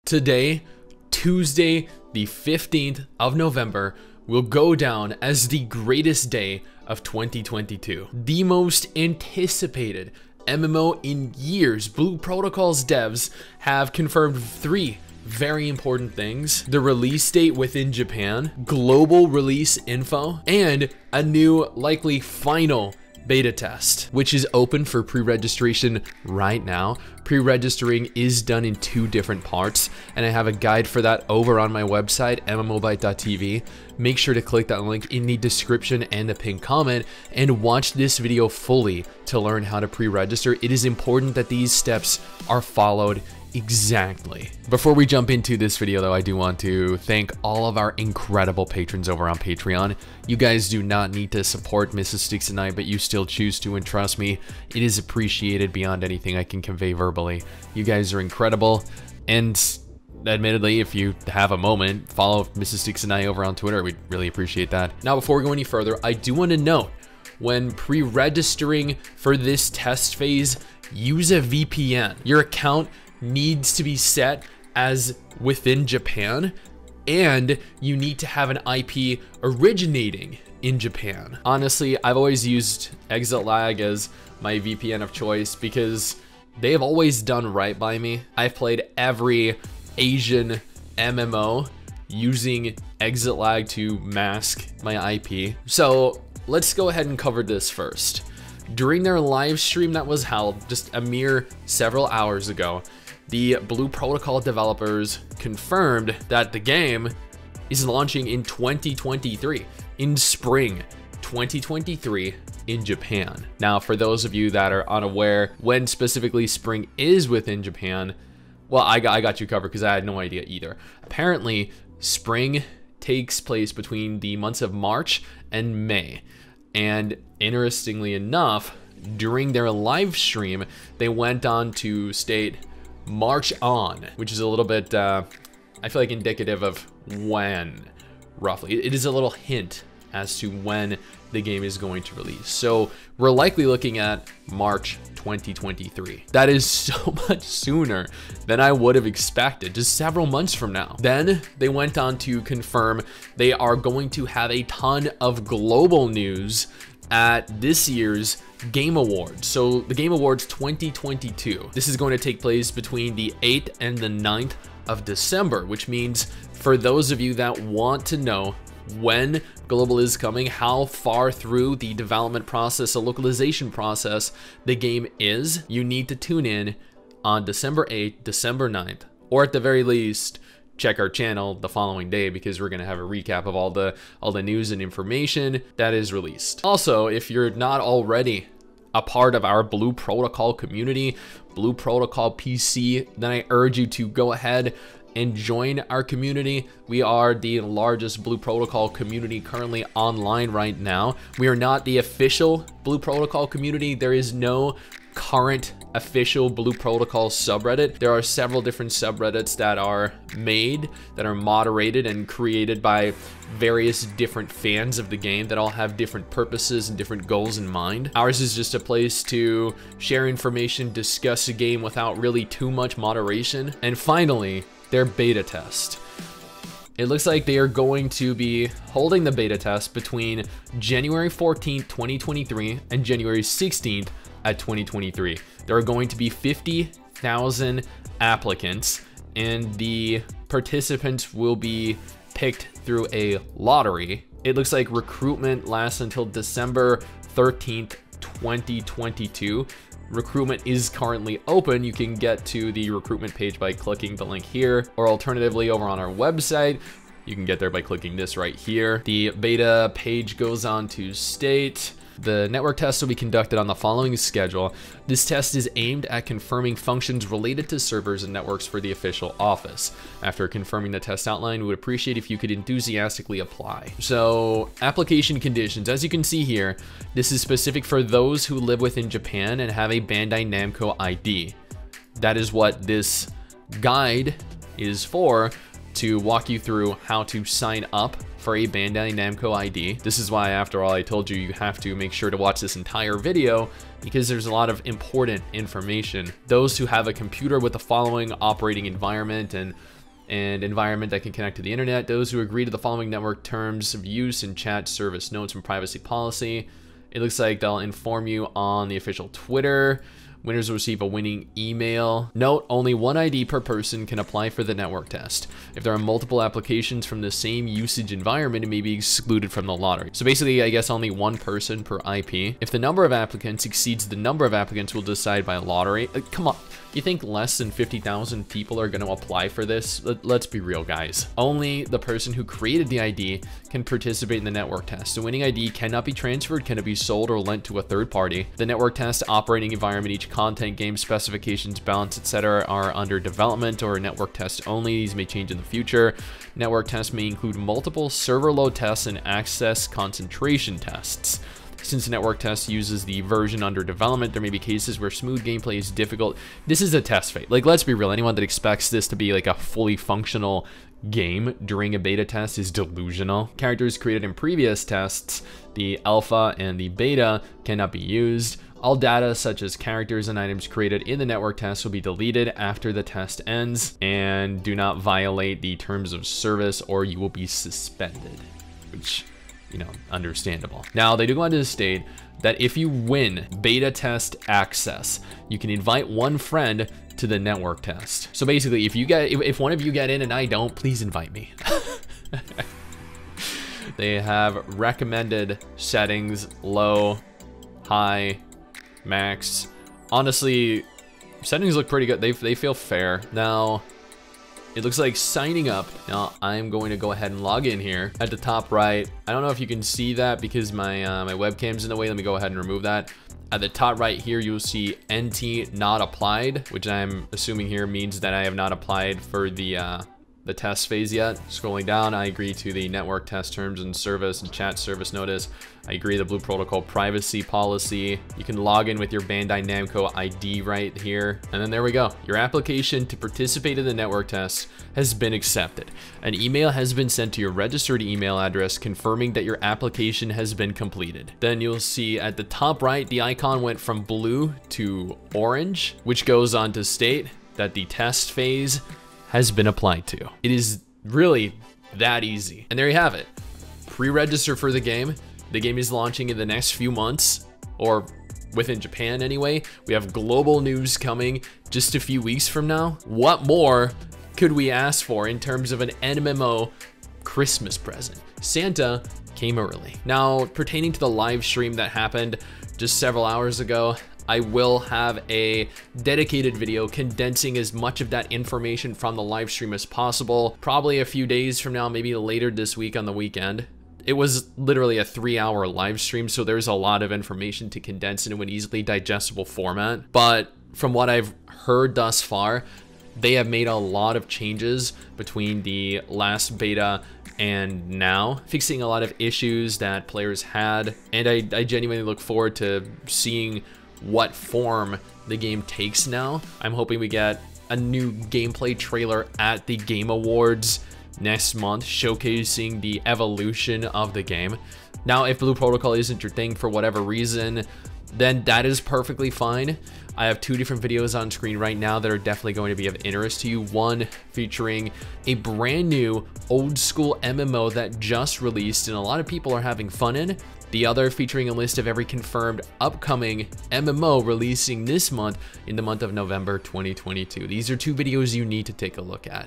Today, Tuesday, the 15th of November, will go down as the greatest day of 2022. The most anticipated MMO in years. Blue Protocol's devs have confirmed 3 very important things: the release date within Japan, global release info, and a new, likely final beta test, which is open for pre-registration right now. Pre-registering is done in 2 different parts, and I have a guide for that over on my website, MMOByte.tv. Make sure to click that link in the description and the pinned comment and watch this video fully to learn how to pre-register. It is important that these steps are followed exactly. Before we jump into this video though, I do want to thank all of our incredible patrons over on Patreon. You guys do not need to support MMOSSSTIX and I, but you still choose to, and trust me, it is appreciated beyond anything I can convey verbally. You guys are incredible, and admittedly, if you have a moment, follow MMOSSSTIX and I over on Twitter. We'd really appreciate that. Now, before we go any further, I do want to note, when pre-registering for this test phase, use a VPN. Your account needs to be set as within Japan, and you need to have an IP originating in Japan. Honestly, I've always used ExitLag as my VPN of choice because they have always done right by me. I've played every Asian MMO using ExitLag to mask my IP. So let's go ahead and cover this first. During their live stream that was held just a mere several hours ago, the Blue Protocol developers confirmed that the game is launching in 2023, in spring 2023 in Japan. Now, for those of you that are unaware when specifically spring is within Japan, well, I got you covered because I had no idea either. Apparently, spring takes place between the months of March and May. And interestingly enough, during their live stream, they went on to state March on, which is a little bit, I feel like indicative of when, roughly. It is a little hint as to when the game is going to release. So we're likely looking at March 2023. That is so much sooner than I would have expected, just several months from now. Then they went on to confirm they are going to have a ton of global news at this year's Game Awards. So the Game Awards 2022. This is going to take place between the 8th and the 9th of December, which means for those of you that want to know when global is coming, how far through the development process, the localization process the game is, you need to tune in on December 8th, December 9th, or at the very least, check our channel the following day, because we're going to have a recap of all the news and information that is released. Also, if you're not already a part of our Blue Protocol community, Blue Protocol PC, then I urge you to go ahead and join our community. We are the largest Blue Protocol community currently online right now. We are not the official Blue Protocol community. There is no current official Blue Protocol subreddit. There are several different subreddits that are made, that are moderated and created by various different fans of the game that all have different purposes and different goals in mind. Ours is just a place to share information, discuss a game without really too much moderation. And finally, their beta test. It looks like they are going to be holding the beta test between January 14th, 2023 and January 16th at 2023. There are going to be 50,000 applicants, and the participants will be picked through a lottery. It looks like recruitment lasts until December 13th, 2022. Recruitment is currently open. You can get to the recruitment page by clicking the link here, or alternatively over on our website, you can get there by clicking this right here. The beta page goes on to state, the network test will be conducted on the following schedule. This test is aimed at confirming functions related to servers and networks for the official office. After confirming the test outline, we would appreciate if you could enthusiastically apply. So, application conditions. As you can see here, this is specific for those who live within Japan and have a Bandai Namco ID. That is what this guide is for, to walk you through how to sign up for a Bandai Namco ID. This is why, after all, I told you have to make sure to watch this entire video, because there's a lot of important information. Those who have a computer with the following operating environment and and environment that can connect to the internet. Those who agree to the following network terms of use and chat service notes and privacy policy. It looks like they'll inform you on the official Twitter. Winners will receive a winning email. Note, only one ID per person can apply for the network test. If there are multiple applications from the same usage environment, it may be excluded from the lottery. So basically, I guess only one person per IP. If the number of applicants exceeds the number of applicants, we'll decide by lottery. Come on. You think less than 50,000 people are going to apply for this? Let's be real, guys. Only the person who created the ID can participate in the network test. The winning ID cannot be transferred, cannot be sold or lent to a third party. The network test operating environment, each content, game specifications, balance, etc. are under development or network test only. These may change in the future. Network tests may include multiple server load tests and access concentration tests. Since the network test uses the version under development, there may be cases where smooth gameplay is difficult. This is a test phase. Like, let's be real. Anyone that expects this to be like a fully functional game during a beta test is delusional. Characters created in previous tests, the alpha and the beta, cannot be used. All data such as characters and items created in the network test will be deleted after the test ends, and do not violate the terms of service or you will be suspended, which, you know, understandable. Now, they do go on to state that if you win beta test access, you can invite one friend to the network test. So basically, if one of you get in and I don't, please invite me. They have recommended settings: low, high, max. Honestly, settings look pretty good. They feel fair. Now, it looks like signing up. Now, I'm going to go ahead and log in here. At the top right, I don't know if you can see that because my my webcam's in the way. Let me go ahead and remove that. At the top right here, you'll see NT not applied, which I'm assuming here means that I have not applied for the test phase yet. Scrolling down, I agree to the network test terms and service and chat service notice. I agree to the Blue Protocol privacy policy. You can log in with your Bandai Namco ID right here. And then there we go. Your application to participate in the network test has been accepted. An email has been sent to your registered email address confirming that your application has been completed. Then you'll see at the top right, the icon went from blue to orange, which goes on to state that the test phase has been applied to. It is really that easy. And there you have it. Pre-register for the game. The game is launching in the next few months, or within Japan anyway. We have global news coming just a few weeks from now. What more could we ask for in terms of an MMO Christmas present? Santa came early. Now, pertaining to the live stream that happened just several hours ago, I will have a dedicated video condensing as much of that information from the live stream as possible. Probably a few days from now, maybe later this week on the weekend. It was literally a 3-hour live stream, so there's a lot of information to condense into an easily digestible format. But from what I've heard thus far, they have made a lot of changes between the last beta and now, fixing a lot of issues that players had. And I genuinely look forward to seeing what form the game takes now. I'm hoping we get a new gameplay trailer at the Game Awards next month, showcasing the evolution of the game. Now, if Blue Protocol isn't your thing for whatever reason, then that is perfectly fine. I have 2 different videos on screen right now that are definitely going to be of interest to you. One featuring a brand new old school MMO that just released and a lot of people are having fun in. The other featuring a list of every confirmed upcoming MMO releasing this month in the month of November 2022. These are 2 videos you need to take a look at.